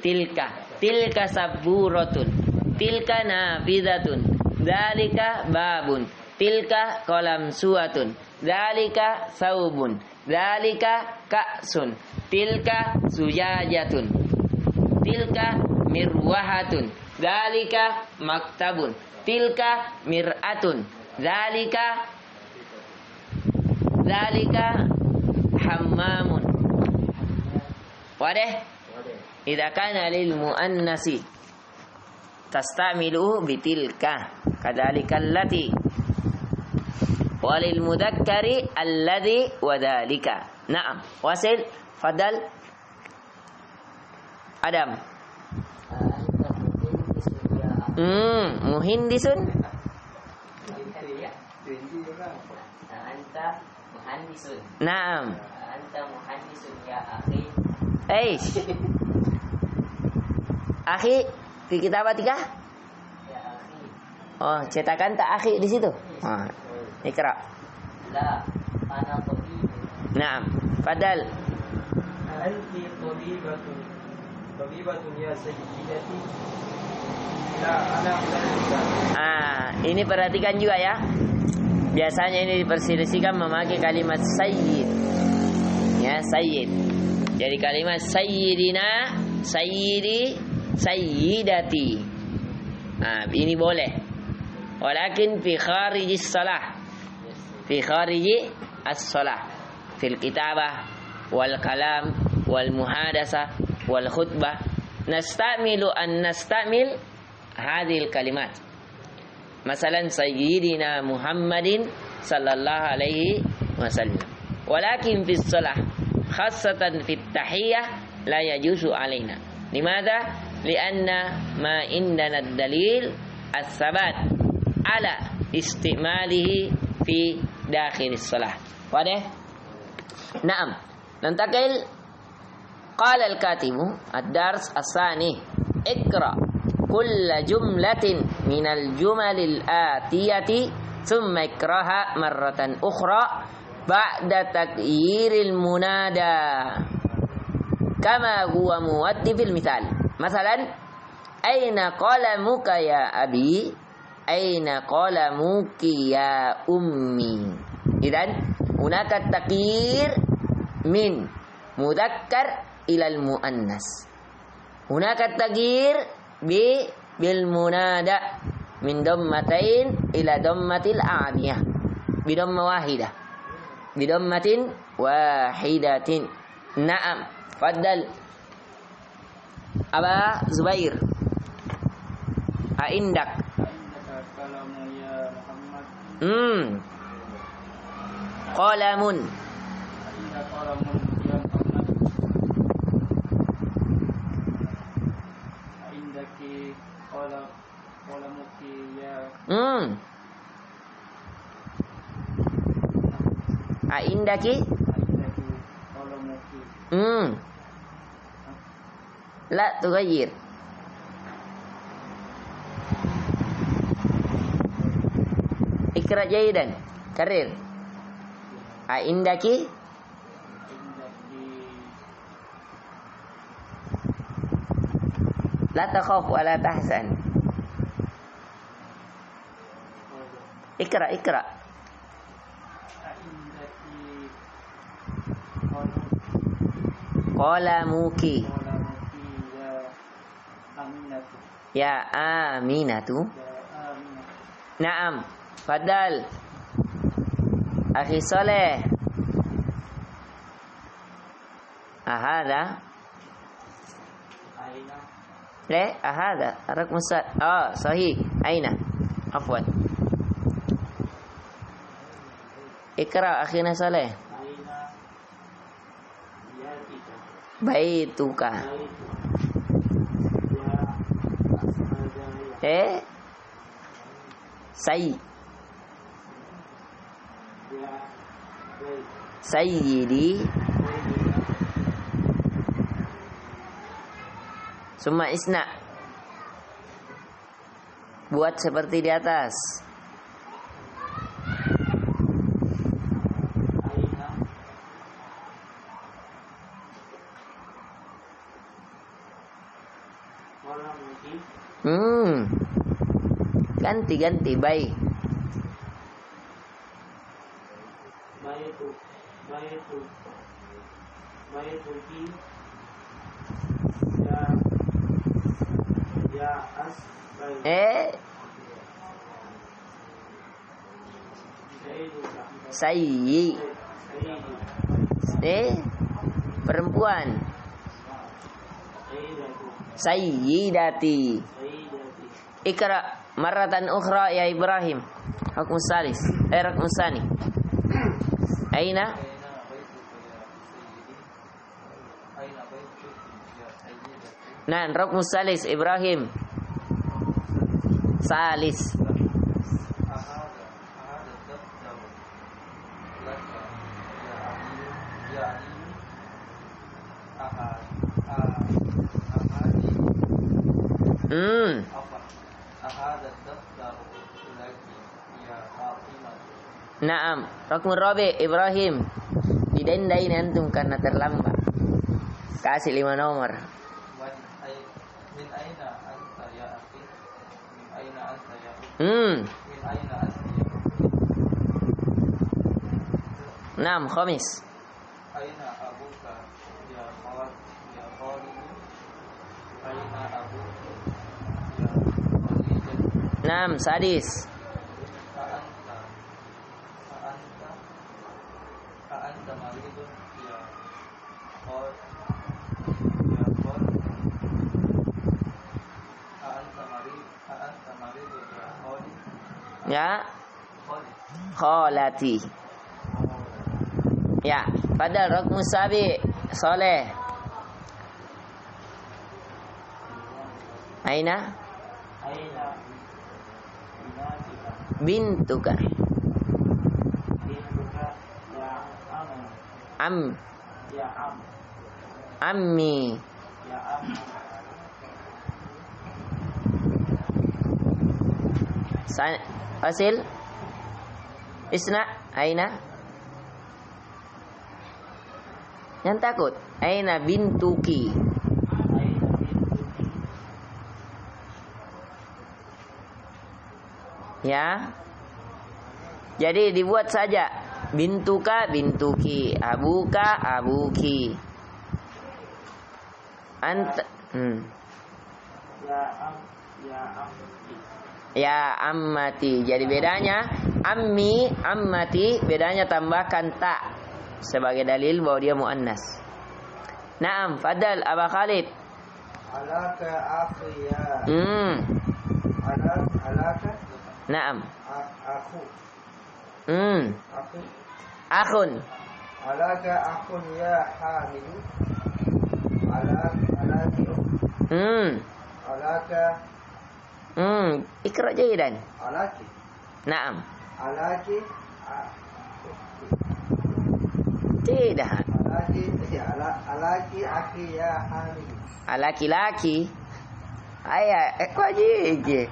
Speaker 1: tilka. Tilka saburatun. Tilka nafidatun. Zalika babun. Tilka qalam suatun. Zalika saubun. Zalika ka'sun. Tilka sujajatun. Tilka mirwahatun. Zalika maktabun. Tilka mir'atun. Zalika hammamun. Wadah? Idza kana lil muannasi tastamilu bitilka kadzalika allati walil mudzakkari alladhi wadhalika. Naam. Wasil. Fadal. Adam. Muhindisun.
Speaker 3: Anta muhandisun.
Speaker 1: Naam.
Speaker 3: Anta muhandisun ya akhi.
Speaker 1: Akhi fi kitabatika?
Speaker 3: Ya akhi.
Speaker 1: Oh, cetakan tak akhi di situ. Ah, ikra.
Speaker 3: La ana tabib.
Speaker 1: Naam. Fadal.
Speaker 2: Anti tabibatun. Tabibatun ya sayyidati. La ana mudarrisah.
Speaker 1: Ini perhatikan juga ya. Biasanya ini diperselisihkan memakai kalimat sayyid. Ya, sayyid. Jadi kalimat sayyidina, sayyidi, sayyidati. Ini boleh. Walakin fi kharijis salah. Fi khariji as-salah. Fil kitabah wal kalam wal muhadasah wal khutbah nastamil hadhil kalimat. Masalan sayyidina Muhammadin sallallahu alaihi wasallam. Walakin fi salah khassatan fi tahiyyah la yajuzu alaina. Limadha? Lianna ma indana ad-dalil as-sabat ala istimalihi fi dakhil as-salah. Wadah? Naam. Nantakil. Qala al-katibu ad-dars as-sani. Ikra kulla jumlatin minal jumalil atiyati thumma ikraha marratan ukhra ba'da takyiril munada kama huwa muwaddi fil mithal. Masalan, aina qalamuka ya abi? Aina qalamuki ya ummi? Idan hunaka takyir min mudzakkar ila al muannas. Hunaka takyir bil munada min dammatain ila dammatil a'diyah bi damma wahidah bi dammatin wahidatin. Naam. Faddal Aba Zubair. Aindak
Speaker 2: Kalamu ya Muhammad.
Speaker 1: Qalamun.
Speaker 2: Inda qalamun ya Muhammad. Indaki qalamuki ya.
Speaker 1: Aindaki.
Speaker 2: Indaki qalamuki.
Speaker 1: La tughayyir. Ikra jaydan. Karir. Aindaki.
Speaker 2: Indaki
Speaker 1: La takhaf wa la tahzan. Ikra.
Speaker 2: indaki
Speaker 1: Qalamuki.
Speaker 2: qalamuki ya Aminatu.
Speaker 1: Ya Aminatu.
Speaker 2: Ya Aminatu.
Speaker 1: Naam. Fadal. Akhi Saleh. Ahada.
Speaker 2: Aina
Speaker 1: Ahada. Raqam sad. Sahih. Aina. Afwan. Ikra akhina Saleh.
Speaker 2: aina ya kita.
Speaker 1: Baituka. Say. Sayyidi. Summa isna. Buat seperti di atas. Ganti baik.
Speaker 2: Baituki ya as
Speaker 1: Sayyi. Perempuan. Sayyidati. Ikra maratan ukhra ya Ibrahim. Raqam salis. Raqam tsani. Aina? Nah, raqam salis Ibrahim. Salis. Naam, raqam rabi Ibrahim. Didain antum karena terlambat. Kasih 5 nomor.
Speaker 2: Min aina anta ya akhi? Min aina anta ya akhi?
Speaker 1: Min
Speaker 2: aina anta ya akhi?
Speaker 1: Naam, khamis.
Speaker 2: Aina abuka ya khalid ya khalid? Aina abuka ya khalid?
Speaker 1: Naam, sadis.
Speaker 2: Anta maridun ya khalid?
Speaker 1: Ya, kholati. Ya, pada raqam sabi Soleh. Aina? Bintuka. Ammi. Fasil. Isna. Aina. Yang takut. Aina bintuki. Ya. Jadi dibuat saja. Bintuka, bintuki. Abuka, abuki. Anta. Ya ammati. Jadi bedanya ammi, ammati, bedanya tambahkan ta sebagai dalil bahwa dia muannas. Naam, fadal Aba Khalid.
Speaker 2: Alaka akhiya. Alaka.
Speaker 1: Naam.
Speaker 2: Aku.
Speaker 1: Aku. Akhun.
Speaker 2: Alaka akhun ya hamidu. Alaki. Alaka.
Speaker 1: Ikra jayidan.
Speaker 2: Alaki.
Speaker 1: Naam.
Speaker 2: Alaki.
Speaker 1: Tidak.
Speaker 2: Alaki akhi ya hamidu.
Speaker 1: Alaki laki. Ayah, kau je.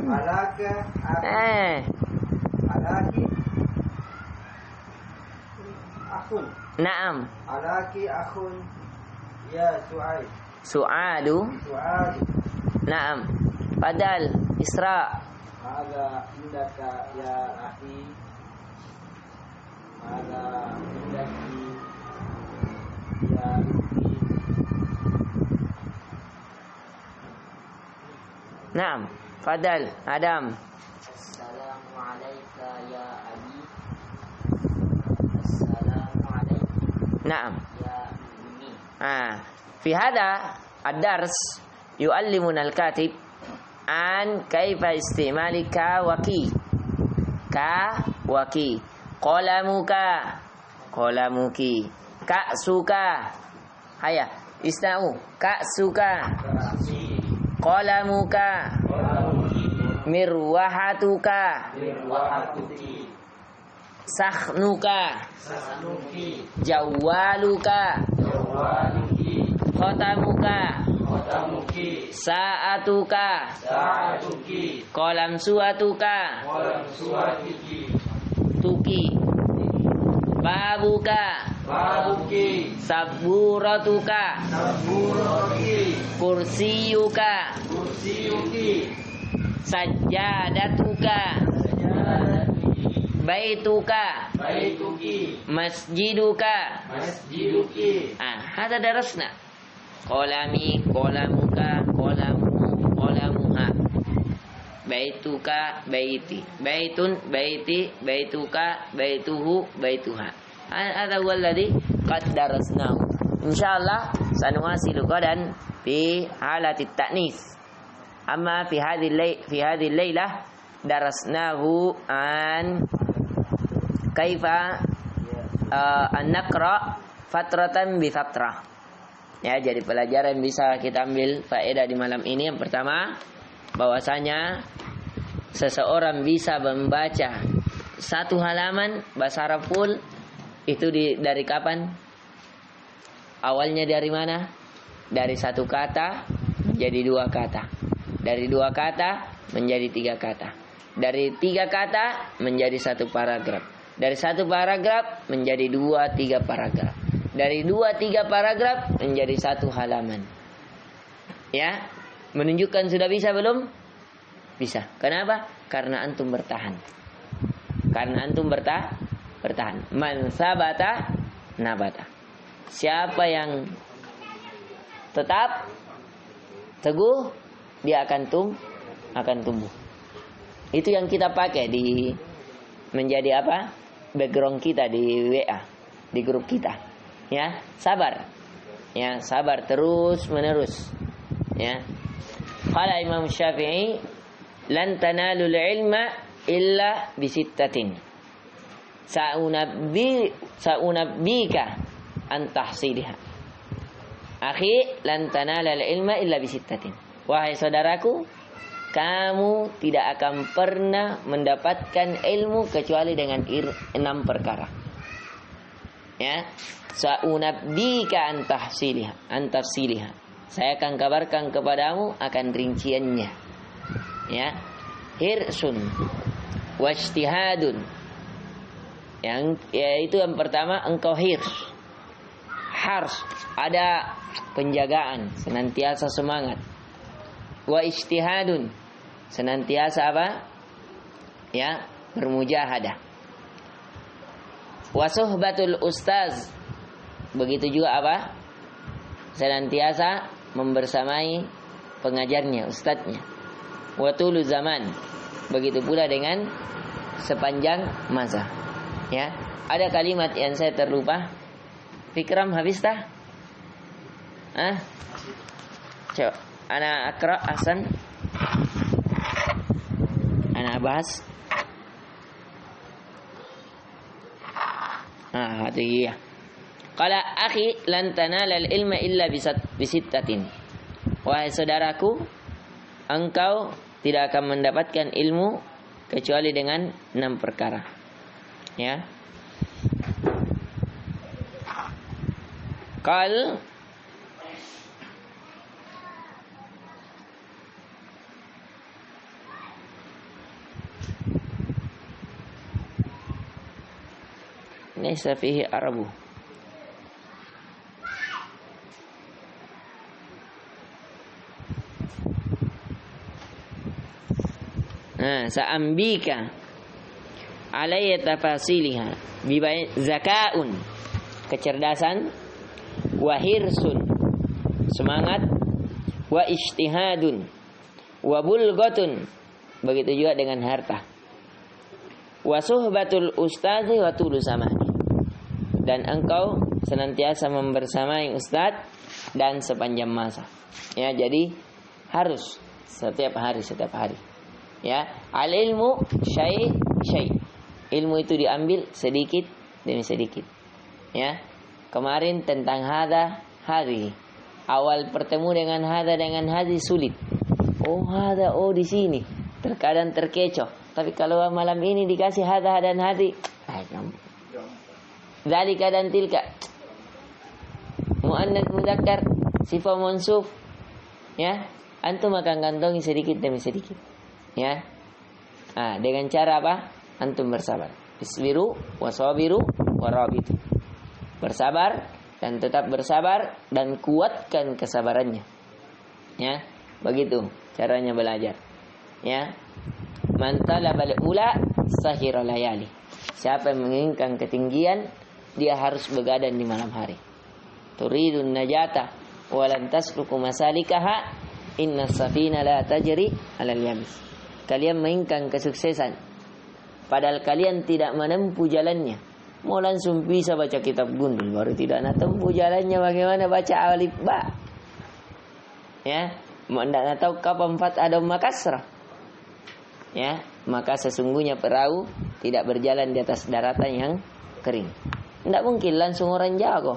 Speaker 2: Alaka akhi. Alaki akhun.
Speaker 1: Naam.
Speaker 2: Alaki akhun ya Su'aid.
Speaker 1: Su'adu. Naam. Badal Isra.
Speaker 2: Mada indaka ya akhi. Mada indaki ya ukhti.
Speaker 1: Naam. Fadal Adam.
Speaker 3: Assalamu alayka ya abi. Assalamu alayka
Speaker 1: Naam.
Speaker 3: ya ummi.
Speaker 1: Fi hada ad-dars yu'allimuna al-katib an kaifa istimali ka waki. Ka waki. Qalamuka. Qalamuki. Ka'suka. Haya, isna'u. Ka'suka. Qalamuka. Mirwahatuka. Sakhnuka.
Speaker 2: Sahnuki.
Speaker 1: Jawaluka.
Speaker 2: Jawaluki.
Speaker 1: Khotamuka.
Speaker 2: Khotamuki.
Speaker 1: Sa'atuka.
Speaker 2: Sa'atuki.
Speaker 1: Kolam suatuka.
Speaker 2: Kolam suatiki.
Speaker 1: Tuki. Babuka.
Speaker 2: Babuki.
Speaker 1: Saburatuka.
Speaker 2: Saburaki.
Speaker 1: Kursiyuka.
Speaker 2: Kursiyuki.
Speaker 1: Sajadatuka.
Speaker 2: Sajadati.
Speaker 1: Baituka.
Speaker 2: Baituki.
Speaker 1: Masjiduka.
Speaker 2: Masjiduki.
Speaker 1: Hada darasna. Kolami, kolamuka, kolamu, kolamuha. Baituka, baiti. Baitun, baiti. Baituka, baituhu, baituha. Hada huwa alladhi qad darasnahu. Insyaallah sanuwasilu qadan fi halati ta'nis. Amma fi hadhihi al-lailah darasnahu an kaifa an naqra fatratan bi fatrah. Ya, jadi pelajaran bisa kita ambil faedah di malam ini. Yang pertama, bahwasanya seseorang bisa membaca satu halaman bahasa Arab full itu dari kapan? Awalnya dari mana? Dari satu kata menjadi dua kata. Dari dua kata menjadi tiga kata. Dari tiga kata menjadi satu paragraf. Dari satu paragraf menjadi dua tiga paragraf. Dari dua tiga paragraf menjadi satu halaman. Ya, menunjukkan sudah bisa belum? Bisa. Kenapa? Karena antum bertahan. Karena antum bertahan. Man sabata nabata. Siapa yang tetap teguh, dia akan tumbuh. Itu yang kita pakai di menjadi apa? Background kita di WA, di grup kita. Ya, sabar. Ya, sabar terus menerus. Ya. Qala Imam Syafi'i, "Lan tanalul ilma illa bisittatin. Sa'unabbika an tahsilha." Akhi, lan tanalul ilma illa bisittatin. Wahai saudaraku, kamu tidak akan pernah mendapatkan ilmu kecuali dengan 6 perkara. Ya, sa'unabbika an tafsiliha. Saya akan kabarkan kepadamu akan rinciannya. Ya, hirsun wajtihadun. Yaitu yang pertama, engkau hars, ada penjagaan, senantiasa semangat. Wa ijtihadun, senantiasa apa? Ya, bermujahadah. Wa suhbatul ustaz, begitu juga apa? Senantiasa membersamai pengajarnya, ustadznya. Wa tulu zaman, begitu pula dengan sepanjang masa. Ya, ada kalimat yang saya terlupa. Fikram habis tah? Coba ana akra Hasan. Ana bahas. Itu iya. Qala akhi lan tanala al-ilma illa bisittatin. Wahai saudaraku, engkau tidak akan mendapatkan ilmu kecuali dengan 6 perkara. Ya. Qal laysa fihi arabu. Sa'ambika alayya tafasiliha bibain zakaun, kecerdasan, wa hirsun, semangat, wa ijtihadun, wa bulghatun, begitu juga dengan harta, wa suhbatul ustazi wa tulu samani, dan engkau senantiasa membersamai ustaz dan sepanjang masa. Ya, jadi harus setiap hari. Ya, al ilmu syai'. Ilmu itu diambil sedikit demi sedikit. Ya, kemarin tentang hadhi. Awal bertemu dengan hadhi sulit. Di sini terkadang terkecoh. Tapi kalau malam ini dikasih hadha dan hadhi, Zalika dan tilka. Muannats mudzakkar, sifat mansuf. Ya, antum akan gantongi sedikit demi sedikit. Ya. Dengan cara apa? Antum bersabar. Isbiru wasabiru warabitu. Bersabar dan tetap bersabar dan kuatkan kesabarannya. Ya, begitu caranya belajar. Ya. Man talabal ula sahira layali. Siapa yang menginginkan ketinggian, dia harus begadang di malam hari. Turidun najata walan tasluku masalikaha inna safina la tajri alal yabis. Kalian menginginkan kesuksesan, padahal kalian tidak menempuh jalannya. Mau langsung bisa baca kitab gundul, baru tidak nak tempuh jalannya bagaimana baca alif ba. Ya, mau tidak tahu kapan fat ada makasrah. Ya, maka sesungguhnya perahu tidak berjalan di atas daratan yang kering. Tidak mungkin langsung orang jago.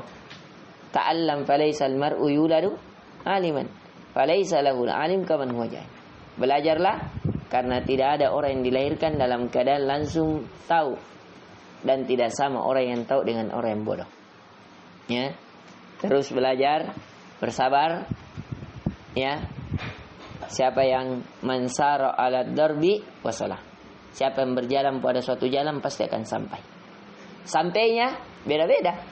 Speaker 1: Ta'allam falaysa al-mar'u yuladu aliman, falaysa lahu al-alim kaman huwa jahil. Belajarlah karena tidak ada orang yang dilahirkan dalam keadaan langsung tahu, dan tidak sama orang yang tahu dengan orang yang bodoh. Ya, terus belajar, bersabar. Ya, siapa yang mansara ala darbi wasalah. Siapa yang berjalan pada suatu jalan pasti akan sampai. Sampainya beda-beda.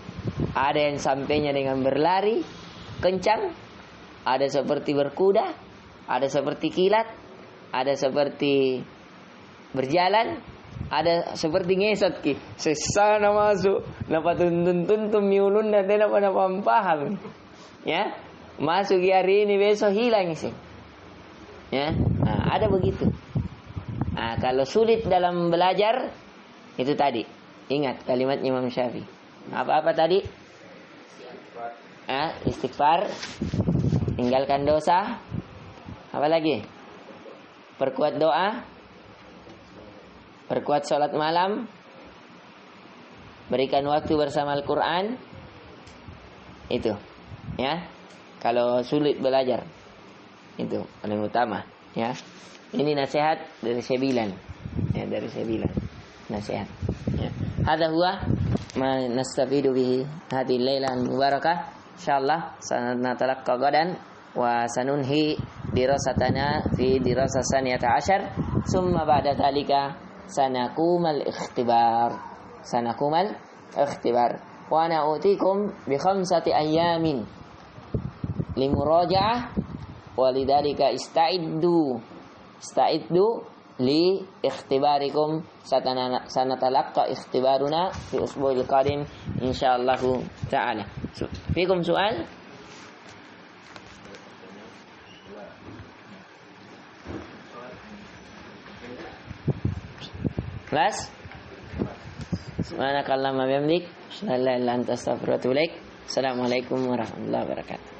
Speaker 1: Ada yang sampainya dengan berlari kencang, ada seperti berkuda, ada seperti kilat, ada seperti berjalan, ada seperti ngesot ki. Sesana masuk, napa tuntun miulun dan tidak pada paham. Ya, masuk hari ini besok hilang sih. Ya, ada begitu. Kalau sulit dalam belajar, itu tadi. Ingat kalimat Imam Syafi'i. Apa-apa tadi? Istighfar, tinggalkan dosa. Apa lagi? Perkuat doa, perkuat sholat malam, berikan waktu bersama Al-Quran. Itu, ya. Kalau sulit belajar, itu paling utama, ya. Ini nasihat dari Sebilan, ya, dari Sebilan, nasihat. Ya. Hadza huwa ma nastafidu bihi hadhihi al-laila al-mubarakah. Insyaallah sanatalaqqa gadan wa sanunhi dirasatana fi dirasah saniyata asyar. Summa ba'da dhalika sanakumal ikhtibar. Wa ana utikum bi 5 ayamin limuraja'ah walidhalika ista'iddu li ikhtibarikum. Sanatalaqqa ikhtibaruna fi usbu'il qadim insyaallah ta'ala. Fikum soal? Kelas? Subhanakallahumma wa bihamdik, asyhadu an la ilaha illa anta astaghfiruka wa atubu ilaik. Assalamualaikum warahmatullahi wabarakatuh.